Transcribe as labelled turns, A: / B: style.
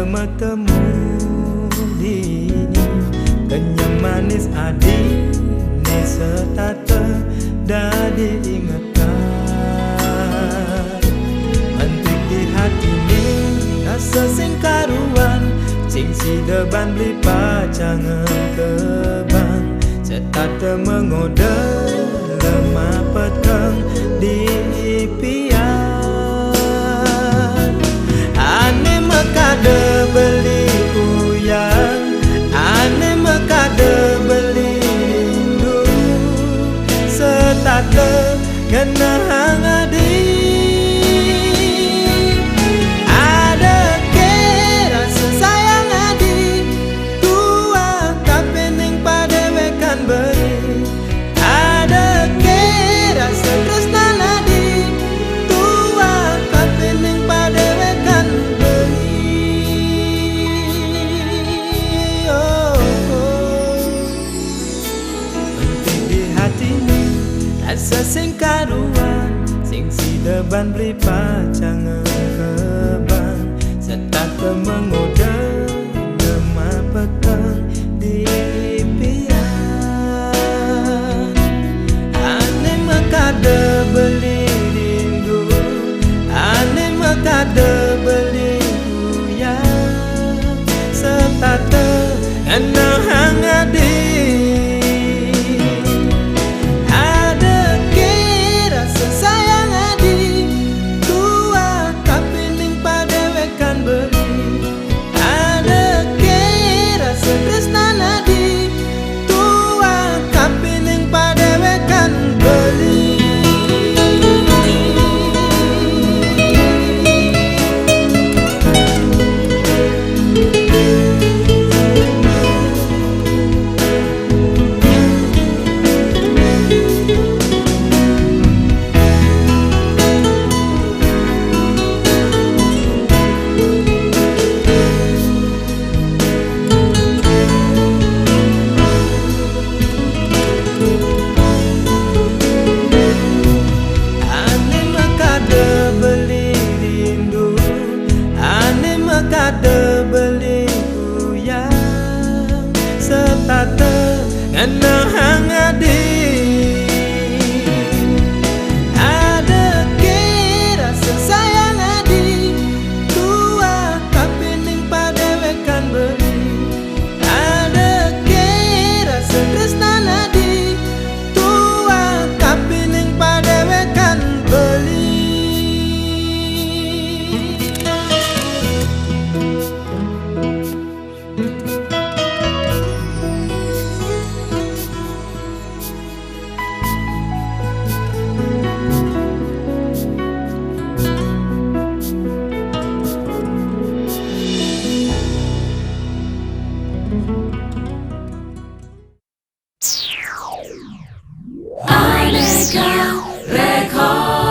A: bertemu dini, kenyang manis adi ni setata dah diingatkan. Antik di hati ni rasa sing karuan, sing si deban beli pacangan kebang, setata mengoda lemah petang di impian. Ane mekade beli uyang, ane mekade beli rindu, setata ngena hang adi. Ada ke rasa sayang adi, tua kapening pada wekan beri. Ada ke rasa tresna adi, tua kapening pada wekan beri. Oh, oh. Penting di hati ni rasa sing karuan, sing si deban beli pacangan kebang, setata mengoda lemah petang di impian. Ane mekade beli rindu, ane mekade beli uyang, setata ngena hang adi. Mekade beli uyang, setata ngena hang adi. Ada ke rasa sayang adi, tua kapening pada wekan beri. Ada ke rasa tresna adi, tua kapening pada wekan beli.
B: Aneka Record.